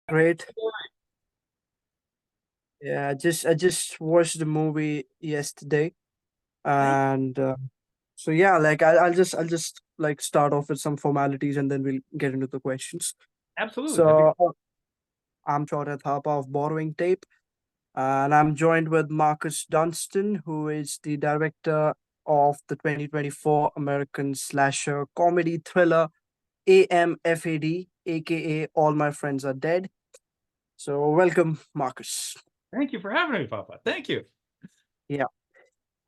Great. Yeah, I just watched the movie yesterday, Thank and so yeah, like I'll just like start off with some formalities, and then we'll get into the questions. Absolutely. That'd be So I'm Shaurya Thapa of Borrowing Tape, and I'm joined with Marcus Dunstan, who is the director of the 2024 American slasher comedy thriller AMFAD, aka All My Friends Are Dead. So welcome, Marcus. Thank you for having me, Papa. Thank you. Yeah.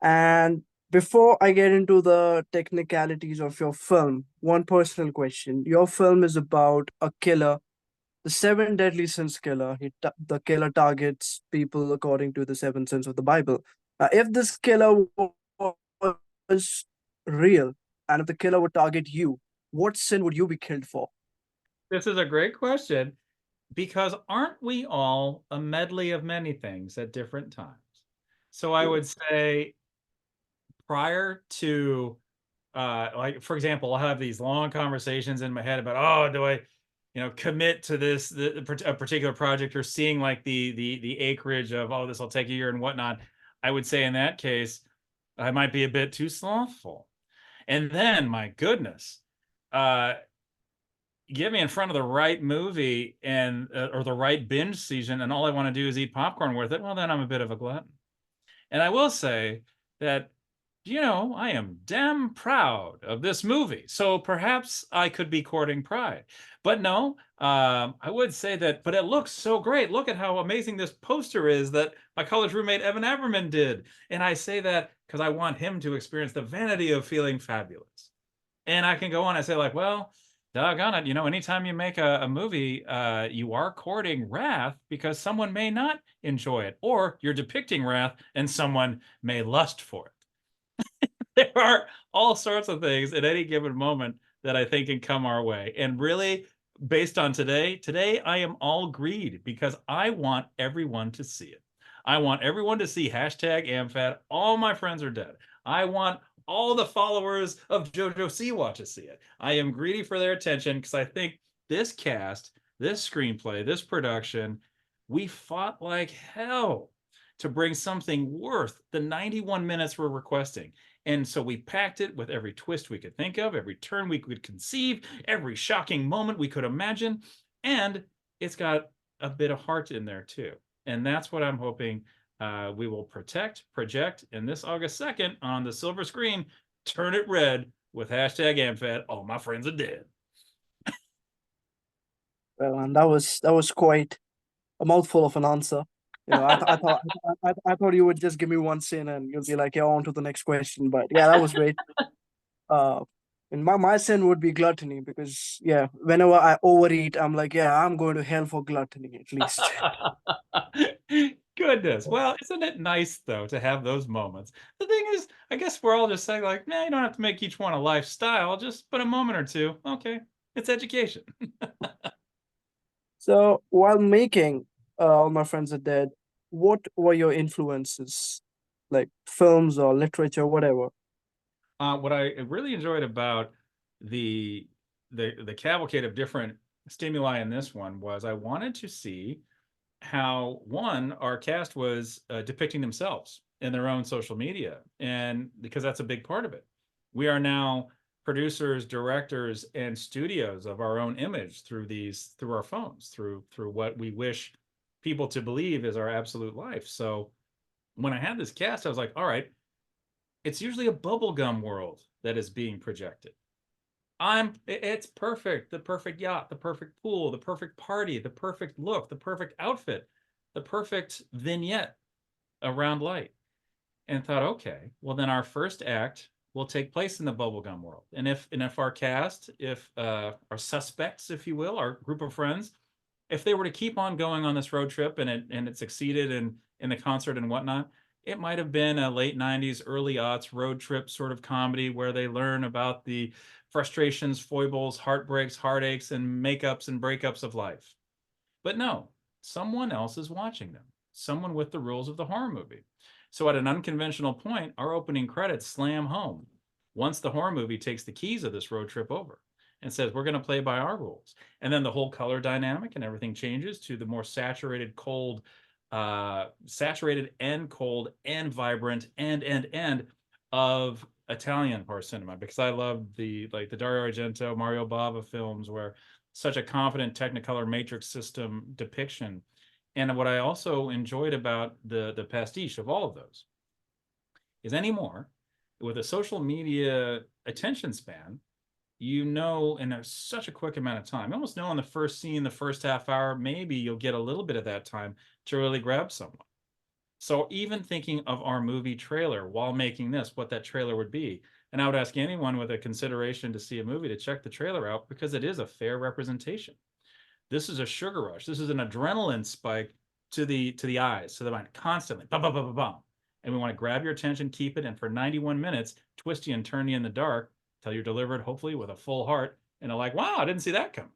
And before I get into the technicalities of your film, one personal question. Your film is about a killer, the seven deadly sins killer. The killer targets people according to the seven sins of the Bible. If this killer was real, and if the killer would target you, what sin would you be killed for? This is a great question because aren't we all a medley of many things at different times? So I would say prior to like for example, I'll have these long conversations in my head about, oh, do I, commit to a particular project, or seeing like the acreage of, oh, this will take a year and whatnot. I would say in that case, I might be a bit too slothful. And then, my goodness, uh, get me in front of the right movie and or the right binge season, and all I want to do is eat popcorn with it. Well, then I'm a bit of a glutton. And I will say that, I am damn proud of this movie. So perhaps I could be courting pride. But no, I would say that, but it looks so great. Look at how amazing this poster is that my college roommate Evan Averman did. And I say that because I want him to experience the vanity of feeling fabulous. And I can go on and say, like, well, doggone it, anytime you make a movie, you are courting wrath because someone may not enjoy it, or you're depicting wrath and someone may lust for it. There are all sorts of things at any given moment that I think can come our way. And really, based on today I am all greed because I want everyone to see it. I want everyone to see hashtag AmFat. All my friends are dead. I want all the followers of JoJo Siwa to see it. I am greedy for their attention because I think this cast, this screenplay, this production, we fought like hell to bring something worth the 91 minutes we're requesting. And so we packed it with every twist we could think of, every turn we could conceive, every shocking moment we could imagine. And it's got a bit of heart in there too. And that's what I'm hoping we will project, in this August 2nd on the silver screen. Turn it red with hashtag AmFed. All my friends are dead. Well, and that was quite a mouthful of an answer. I thought you would just give me one sin and you'll be like, yeah, on to the next question. But yeah, that was great. Uh, and my sin would be gluttony because yeah, whenever I overeat, I'm like, yeah, I'm going to hell for gluttony at least. Goodness. Well, isn't it nice though to have those moments? The thing is, I guess we're all just saying like, nah, you don't have to make each one a lifestyle, just put a moment or two. Okay. It's education. So while making All My Friends Are Dead, what were your influences, like films or literature, whatever? What I really enjoyed about the the cavalcade of different stimuli in this one was I wanted to see how, one, our cast was depicting themselves in their own social media, and because that's a big part of it. We are now producers, directors, and studios of our own image through our phones, through what we wish people to believe is our absolute life. So when I had this cast, I was like, all right, it's usually a bubblegum world that is being projected. It's perfect. The perfect yacht, the perfect pool, the perfect party, the perfect look, the perfect outfit, the perfect vignette around light. And thought, okay, well then our first act will take place in the bubblegum world. And if our cast, if our suspects, if you will, our group of friends, if they were to keep on going on this road trip and it succeeded in the concert and whatnot, it might have been a late 90s, early aughts road trip sort of comedy where they learn about the frustrations, foibles, heartbreaks, heartaches, and makeups and breakups of life. But no, someone else is watching them, someone with the rules of the horror movie. So at an unconventional point, our opening credits slam home once the horror movie takes the keys of this road trip over. and says, we're going to play by our rules. And then the whole color dynamic and everything changes to the more saturated, cold, saturated and cold and vibrant and of Italian horror cinema, because I love the Dario Argento, Mario Bava films where such a confident Technicolor matrix system depiction. And what I also enjoyed about the pastiche of all of those is anymore, with a social media attention span, you know, in such a quick amount of time, you almost know on the first scene, the first half hour, maybe you'll get a little bit of that time to really grab someone. So even thinking of our movie trailer while making this, what that trailer would be, and I would ask anyone with a consideration to see a movie to check the trailer out, because it is a fair representation. This is a sugar rush. This is an adrenaline spike to the eyes, to the mind, constantly. Bum, bum, bum, bum, bum. And we want to grab your attention, keep it, and for 91 minutes, twist you and turn you in the dark till you're delivered, hopefully, with a full heart and are like, wow, I didn't see that come.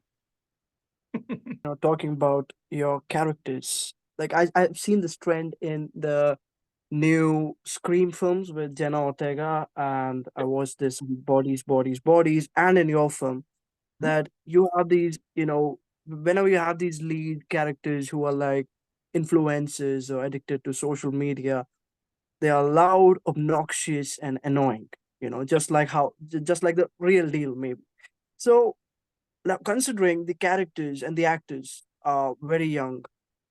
Talking about your characters, like I've seen this trend in the new Scream films with Jenna Ortega, and I watched this in Bodies, Bodies, Bodies, and in your film, that you have these, whenever you have these lead characters who are like influencers or addicted to social media, they are loud, obnoxious, and annoying. Just like the real deal, maybe. So now, considering the characters and the actors are very young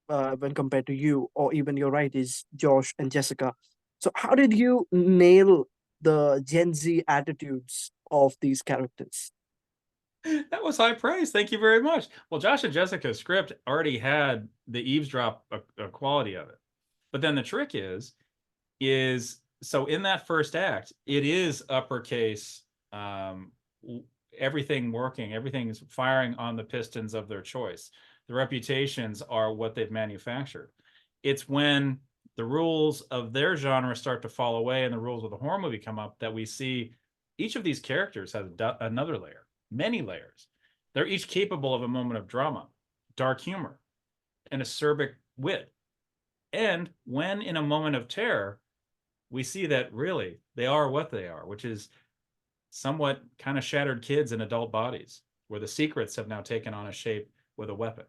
when compared to you, or even your right is Josh and Jessica. So, how did you nail the Gen Z attitudes of these characters? That was high praise. Thank you very much. Well, Josh and Jessica's script already had the eavesdrop quality of it. But then the trick is so in that first act, it is uppercase, everything working, everything's firing on the pistons of their choice. The reputations are what they've manufactured. It's when the rules of their genre start to fall away and the rules of the horror movie come up that we see each of these characters has another layer, many layers. They're each capable of a moment of drama, dark humor, and acerbic wit. And when in a moment of terror, we see that really they are what they are, which is somewhat kind of shattered kids in adult bodies, where the secrets have now taken on a shape with a weapon.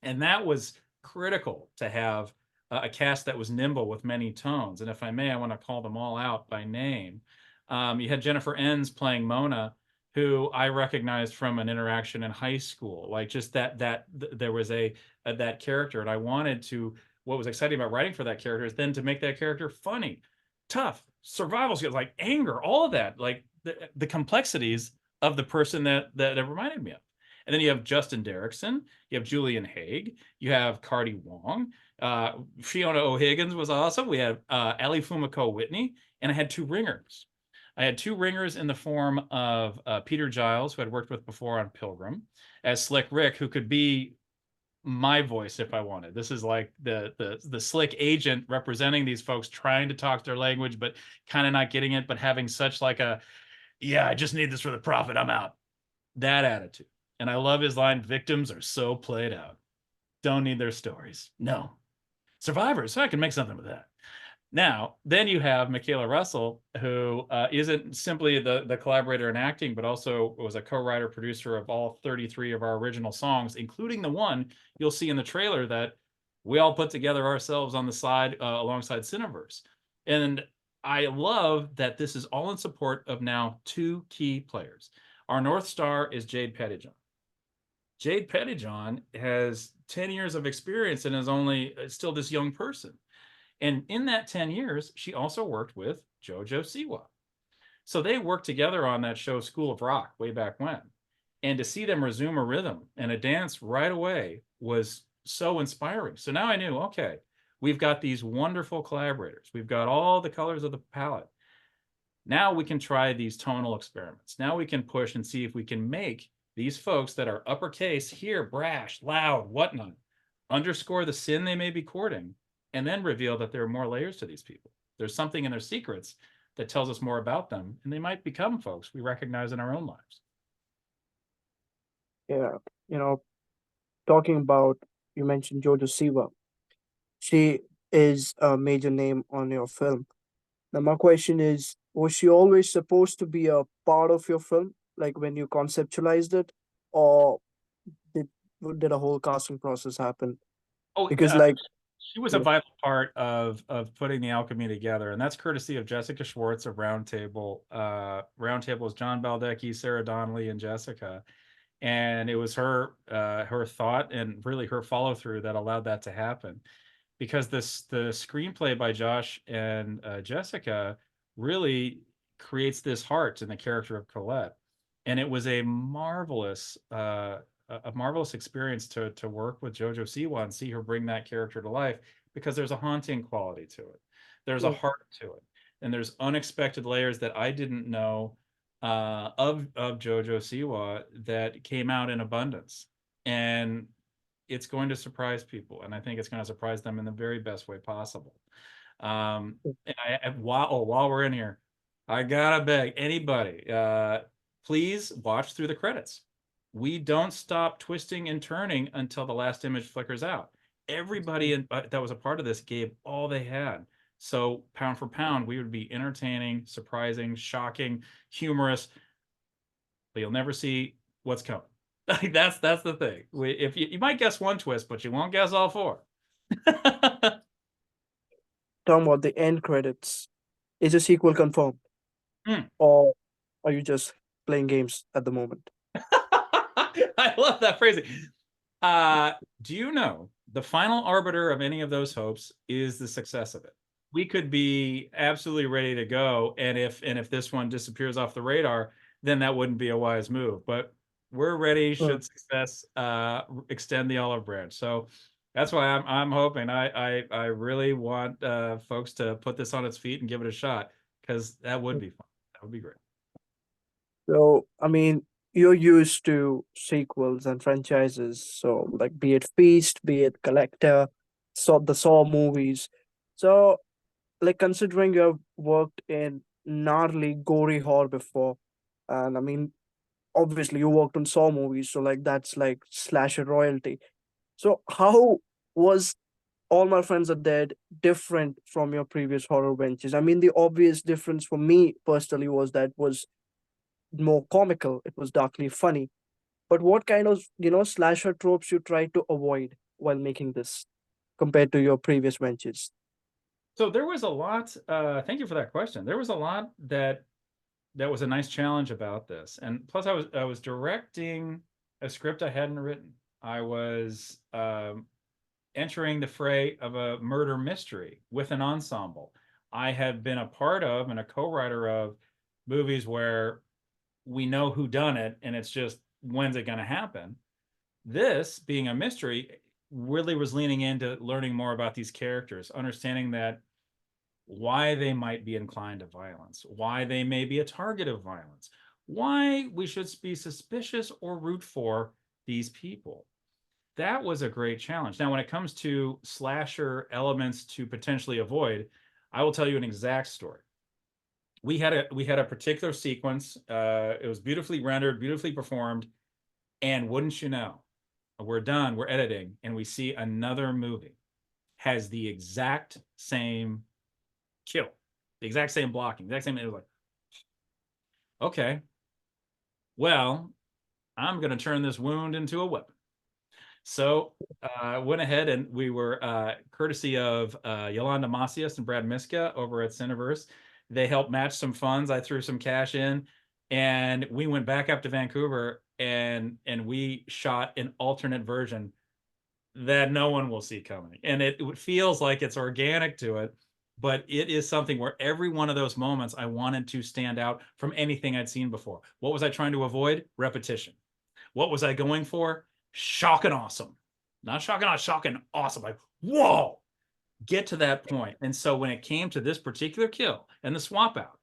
And that was critical to have a cast that was nimble with many tones. And if I may, I want to call them all out by name. You had Jennifer Enns playing Mona, who I recognized from an interaction in high school. Like just that there was that character, and I wanted to. What was exciting about writing for that character is then to make that character funny, tough, survival skills, like anger, all of that, like the complexities of the person that it reminded me of. And then you have Justin Derrickson, you have Julian Haig, you have Cardi Wong, Fiona O'Higgins was awesome. We have Ali Fumiko Whitney, and I had two ringers. I had two ringers in the form of Peter Giles, who I'd worked with before on Pilgrim, as Slick Rick, who could be my voice if I wanted. This is like the slick agent representing these folks, trying to talk their language, but kind of not getting it, but having such like a, yeah, I just need this for the profit, I'm out. That attitude. And I love his line, victims are so played out. Don't need their stories. No. Survivors, so I can make something with that. Now, then you have Michaela Russell, who isn't simply the collaborator in acting, but also was a co-writer producer of all 33 of our original songs, including the one you'll see in the trailer that we all put together ourselves on the side alongside Cineverse. And I love that this is all in support of now two key players. Our North Star is Jade Pettyjohn. Jade Pettyjohn has 10 years of experience and is only still this young person. And in that 10 years, she also worked with JoJo Siwa. So they worked together on that show, School of Rock, way back when. And to see them resume a rhythm and a dance right away was so inspiring. So now I knew, okay, we've got these wonderful collaborators. We've got all the colors of the palette. Now we can try these tonal experiments. Now we can push and see if we can make these folks that are uppercase here, brash, loud, whatnot, underscore the sin they may be courting, and then reveal that there are more layers to these people. There's something in their secrets that tells us more about them, and they might become folks we recognize in our own lives. Yeah, you know, talking about, you mentioned Jojo Siwa. She is a major name on your film. Now, my question is, was she always supposed to be a part of your film? like when you conceptualized it, or did did a whole casting process happen? Oh, Because like she was a yeah, vital part of putting the alchemy together, and that's courtesy of Jessica Schwartz of Roundtable. Roundtable is John Baldecchi, Sarah Donnelly, and Jessica, and it was her thought and really her follow through that allowed that to happen. Because the screenplay by Josh and Jessica really creates this heart in the character of Colette, and it was a marvelous experience to work with JoJo Siwa and see her bring that character to life, because there's a haunting quality to it, there's a yeah, heart to it, and there's unexpected layers that I didn't know of JoJo Siwa that came out in abundance, and it's going to surprise people, and I think it's going to surprise them in the very best way possible. And while we're in here, I gotta beg anybody, please watch through the credits. We don't stop twisting and turning until the last image flickers out. Everybody that was a part of this gave all they had. So pound for pound, we would be entertaining, surprising, shocking, humorous, but you'll never see what's coming. That's the thing. If you might guess one twist, but you won't guess all four. talking about the end credits, is a sequel confirmed, Hmm. or are you just playing games at the moment? I love that phrasing. Do you know the final arbiter of any of those hopes is the success of it? We could be absolutely ready to go, and if this one disappears off the radar, then that wouldn't be a wise move. But we're ready Uh, should success extend the olive branch. So that's why I'm hoping. I really want folks to put this on its feet and give it a shot, because that would be fun. That would be great. so I mean, you're used to sequels and franchises, so like be it Feast, be it Collector, the Saw movies. So like considering you have worked in gnarly, gory horror before, and I mean, obviously you worked on Saw movies, so like that's like slasher royalty. So how was All My Friends Are Dead different from your previous horror ventures? I mean, the obvious difference for me personally was that it was more comical, it was darkly funny. But what kind of, slasher tropes you try to avoid while making this compared to your previous ventures? So there was a lot. Thank you for that question. There was a lot that was a nice challenge about this, and plus I was directing a script I hadn't written. I was entering the fray of a murder mystery with an ensemble. I had been a part of and a co-writer of movies where we know who done it, and it's just when's it going to happen. This being a mystery really was leaning into learning more about these characters, understanding that why they might be inclined to violence, why they may be a target of violence, why we should be suspicious or root for these people. That was a great challenge. Now, when it comes to slasher elements to potentially avoid, I will tell you an exact story. We had a particular sequence. It was beautifully rendered, beautifully performed, and wouldn't you know, we're done, we're editing, and we see another movie has the exact same kill, the exact same blocking, the exact same. It was like, okay, well, I'm going to turn this wound into a weapon. So I went ahead and we were, courtesy of Yolanda Macias and Brad Miska over at Cineverse. They helped match some funds. I threw some cash in, and we went back up to Vancouver and we shot an alternate version that no one will see coming. And it feels like it's organic to it, but it is something where every one of those moments I wanted to stand out from anything I'd seen before. What was I trying to avoid? Repetition. What was I going for? Shock and awesome. Not shock and awe, shock and awesome. Like, whoa, get to that point. And so when it came to this particular kill and the swap out,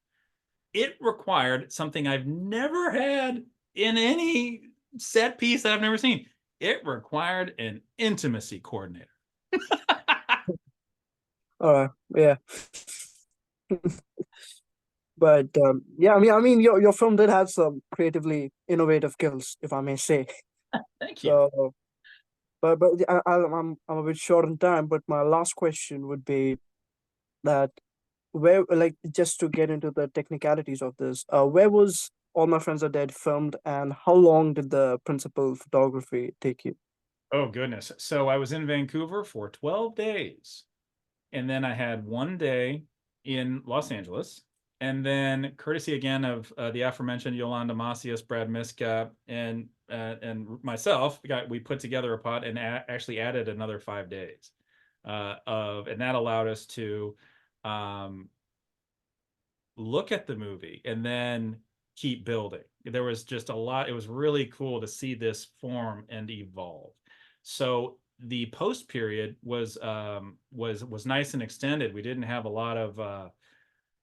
it required something I've never had in any set piece that I've never seen. It required an intimacy coordinator. All right, yeah. But yeah, I mean, your film did have some creatively innovative kills, if I may say. Thank you. So, but I'm a bit short on time. But my last question would be that where, like, just to get into the technicalities of this, where was All My Friends Are Dead filmed, and how long did the principal photography take you? Oh, goodness. So I was in Vancouver for 12 days. And then I had 1 day in Los Angeles. And then, courtesy again of the aforementioned Yolanda Macias, Brad Miska, and myself, we put together a pot and actually added another 5 days and that allowed us to um, look at the movie and then keep building. There was just a lot. It was really cool to see this form and evolve. So the post period was nice and extended. We didn't have a lot of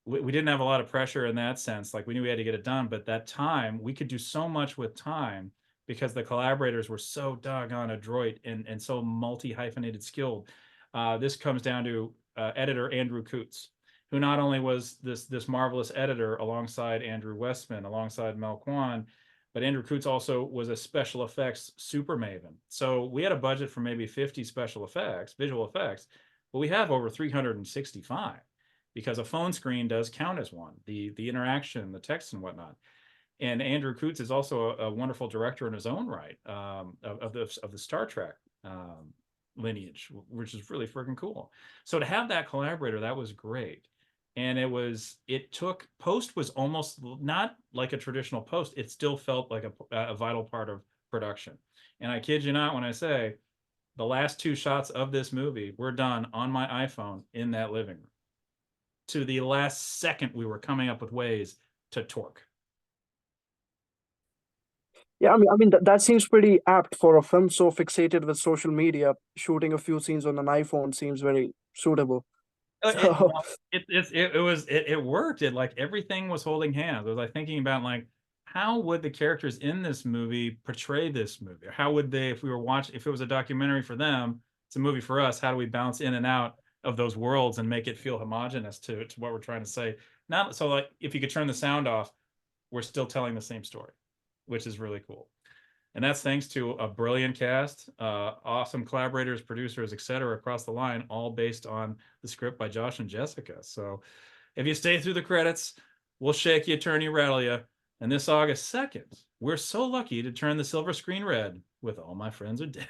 we didn't have a lot of pressure in that sense. Like we knew we had to get it done, but that time we could do so much with time because the collaborators were so doggone adroit and so multi hyphenated skilled. This comes down to editor Andrew Coots, who not only was this marvelous editor alongside Andrew Westman, alongside Mel Kwan, but Andrew Coots also was a special effects super maven. So we had a budget for maybe 50 special effects, visual effects, but we have over 365 because a phone screen does count as one, the interaction, the text and whatnot. And Andrew Coots is also a wonderful director in his own right of the Star Trek lineage, which is really freaking cool. So to have that collaborator, that was great. And it took post was almost not like a traditional post. It still felt like a vital part of production. And I kid you not when I say the last two shots of this movie were done on my iPhone in that living room. To the last second, we were coming up with ways to torque. Yeah, I mean that seems pretty apt for a film so fixated with social media. Shooting a few scenes on an iPhone seems very suitable. So Well, it worked. It like everything was holding hands. I was like thinking about like how would the characters in this movie portray this movie? How would they, if we were watching, if it was a documentary for them, it's a movie for us. How do we bounce in and out of those worlds and make it feel homogenous to what we're trying to say? Not so like if you could turn the sound off, we're still telling the same story, which is really cool. And that's thanks to a brilliant cast, awesome collaborators, producers, etc., across the line, all based on the script by Josh and Jessica. So if you stay through the credits, we'll shake you, turn you, rattle you. And this August 2nd, we're so lucky to turn the silver screen red with All My Friends Are Dead.